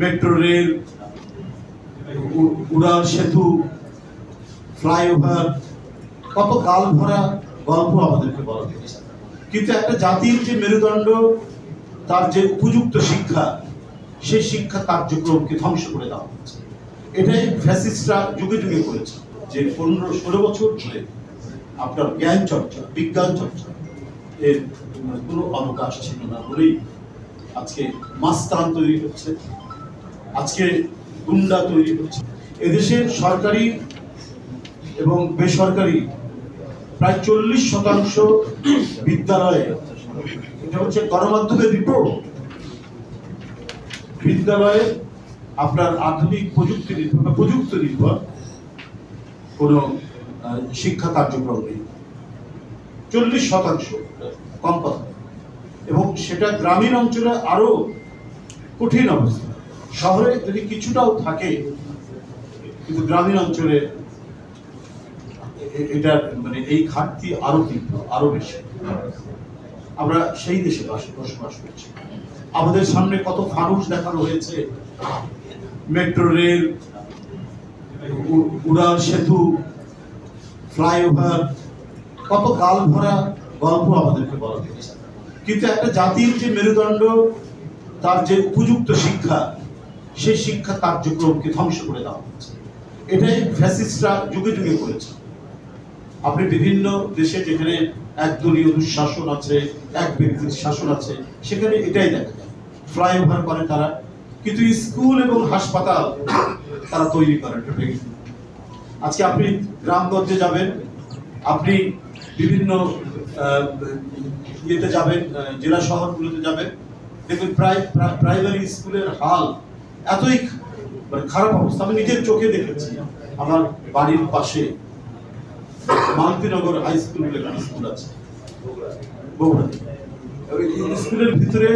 Metro rail, উড়াল সেতু, flyover, কত গাল ভরা গল্প আমাদেরকে বলা হয়েছে। কিন্তু একটা জাতির যে মেরুদণ্ড, তার যে উপযুক্ত শিক্ষা, সেই শিক্ষা কার্যক্রমকে ধ্বংস করে দেওয়া হচ্ছে। এটাই ফ্যাসিস্টরা যুগে যুগে করেছে, যে 15-16 বছর ধরে আপনার জ্ঞান চর্চা, বিজ্ঞান চর্চা এর কোনো অবকাশ ছিল না বলেই আজকে মাস্তান তৈরি হচ্ছে, আজকে গুন্ডা তৈরি হচ্ছে। এদেশের সরকারি এবং বেসরকারি প্রায় 40% বিদ্যালয়ে, এটা হচ্ছে গণমাধ্যমের রিপোর্ট, বিদ্যালয়ে আপনার আধুনিক প্রযুক্তি নির্ভর কোনো শিক্ষা কার্যক্রম নেই। 40% কম কথা। এবং সেটা গ্রামীণ অঞ্চলে আরো কঠিন অবস্থা। শহরে যদি কিছুটাও থাকে, কিন্তু গ্রামীণ অঞ্চলে এটার মানে এই ঘাটতি আরো তীব্র, আরো বেশি। আমরা সেই দেশে বসবাস করছি। আমাদের সামনে কত ফানুস দেখানো হয়েছে, মেট্রো রেল, উড়াল সেতু, ফ্লাইওভার, কত গাল ভরা গল্প আমাদেরকে বলা হয়েছে। কিন্তু একটা জাতির যে মেরুদণ্ড, তার যে উপযুক্ত শিক্ষা, সেই শিক্ষা কার্যক্রমকে ধ্বংস করে দেওয়া হচ্ছে। এটাই ফ্যাসিস্টরা যুগে যুগে করেছে। আপনি বিভিন্ন দেশে যেখানে একদলীয় দুঃশাসন আছে, এক ব্যক্তির শাসন আছে, সেখানে এটাই দেখা যায়। ফ্লাইওভার করে তারা, কিন্তু স্কুল এবং হাসপাতাল তারা তৈরি করেন। আজকে আপনি গ্রামগঞ্জে যাবেন, আপনি বিভিন্ন ইয়েতে যাবেন, জেলা শহরগুলোতে যাবেন, দেখবেন প্রাইমারি স্কুলের হাল এতই মানে খারাপ অবস্থা। আমি নিজের চোখে দেখেছি। আমার বাড়ির পাশে মালতীনগর হাই স্কুল বলে একটা স্কুল আছে বগুড়াতে। স্কুলের ভিতরে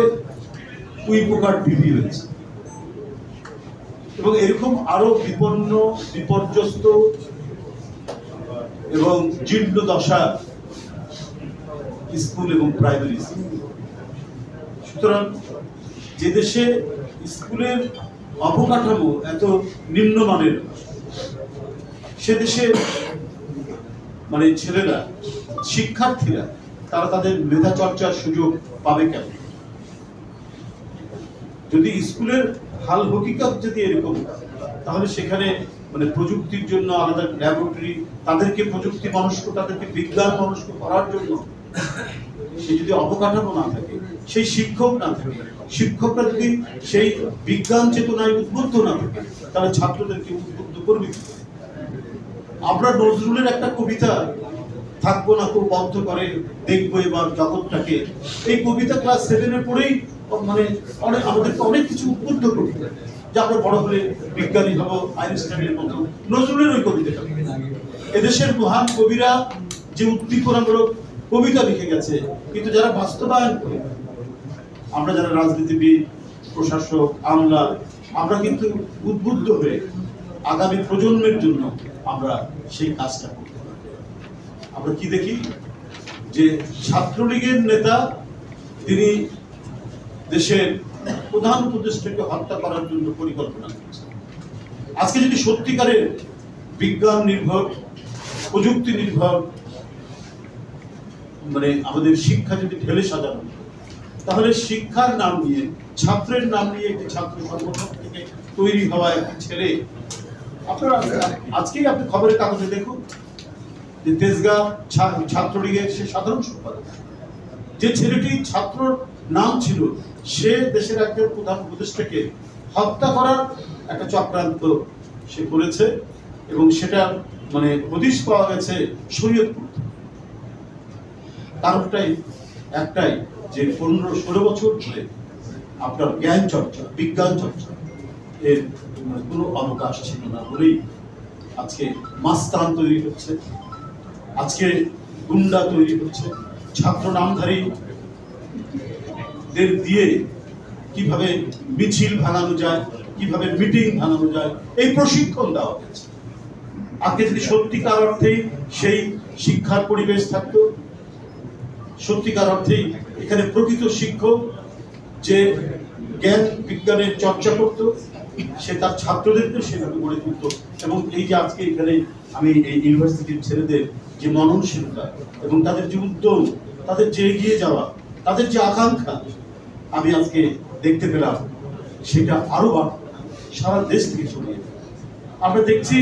কুই পোকার ঢিবি হয়েছে, এবং এরকম আরো বিপন্ন, বিপর্যস্ত এবং জীর্ণ দশা স্কুল এবং প্রাইমারি স্কুল। সুতরাং যে দেশে স্কুলের অবকাঠামো এত নিম্নমানের, সে দেশে মানে ছেলেরা, শিক্ষার্থীরা, তারা তাদের মেধা চর্চার সুযোগ পাবে কেন? যদি স্কুলের হাল হকিকত যদি এরকম, তাহলে সেখানে মানে প্রযুক্তির জন্য আলাদা ল্যাবরেটরি, তাদেরকে প্রযুক্তি মনস্ক, তাদেরকে বিজ্ঞান মনস্ক করার জন্য সে যদি অবকাঠামো না থাকে, সেই শিক্ষক না থাকে, শিক্ষকরা যদি সেই বিজ্ঞান চেতনায় উদ্বুদ্ধ না থাকে, তাহলে ছাত্রদেরকে উদ্বুদ্ধ করবে। আমরা নজরুলের একটা কবিতা থাকবো না খুব বদ্ধ করে দেখবো এবার জগৎটাকে, এই কবিতা ক্লাস 7-এ পড়েই মানে আমাদেরকে অনেক কিছু উদ্বুদ্ধ করবে, যে আমরা বড় হলে বিজ্ঞানী হবো, আইনস্টাইনের মতো। নজরুলের ওই কবিতাটা, এদেশের মহান কবিরা যে উদ্দীপনামূলক কবিতা লিখে গেছে, কিন্তু যারা বাস্তবায়ন করে, আমরা যারা রাজনীতিবিদ, প্রশাসক, আমলা, আমরা কিন্তু উদ্বুদ্ধ হয়ে আগামী প্রজন্মের জন্য আমরা সেই কাজটা করতে পারি। আমরা কি দেখি যে ছাত্রলীগের নেতা, তিনি দেশের প্রধান উপদেষ্টাকে হত্যা করার জন্য পরিকল্পনা করছেন। আজকে যদি সত্যিকারের বিজ্ঞান নির্ভর, প্রযুক্তি নির্ভর মানে আমাদের শিক্ষা যদি ঢেলে সাজানো, তাহলে শিক্ষার নাম নিয়ে, ছাত্রের নাম নিয়ে একটি ছাত্র সংগঠন থেকে তৈরি হওয়া একটি ছেলে, আপনারা আজকেই আপনি খবরের কাগজে দেখুন যে তেজগাঁ ছাত্রলীগের সে সাধারণ সম্পাদক, যে ছেলেটি ছাত্র নাম ছিল, সে দেশের একজন প্রধান উপদেষ্টাকে হত্যা করার একটা চক্রান্ত সে করেছে, এবং সেটা মানে হদিশ পাওয়া গেছে শরীয়তপুর। কারণটাই একটাই, যে 15-16 বছর ধরে আপনার জ্ঞান চর্চা, বিজ্ঞান চর্চা এর কোনো অবকাশ ছিল না বলেই আজকে মাস্তান তৈরি হচ্ছে, আজকে গুন্ডা তৈরি হচ্ছে। ছাত্র নামধারীদের দিয়ে কিভাবে মিছিল ভাঙানো যায়, কিভাবে মিটিং ভাঙানো যায়, এই প্রশিক্ষণ দেওয়া হয়েছে। আজকে যদি সত্যিকার অর্থেই সেই শিক্ষার পরিবেশ থাকতো, সত্যিকার অর্থেই এখানে প্রকৃত শিক্ষক, যে জ্ঞান বিজ্ঞানের চর্চা করত, সে তার ছাত্রদেরকে সেভাবে গড়ে তুলত। এবং এই যে আজকে এখানে আমি এই ইউনিভার্সিটির ছেলেদের যে মননশীলতা এবং তাদের যে উদ্যম, তাদের যে এগিয়ে যাওয়া, তাদের যে আকাঙ্ক্ষা আমি আজকে দেখতে পেলাম, সেটা আরো সারা দেশ থেকে ছড়িয়ে। আমরা দেখছি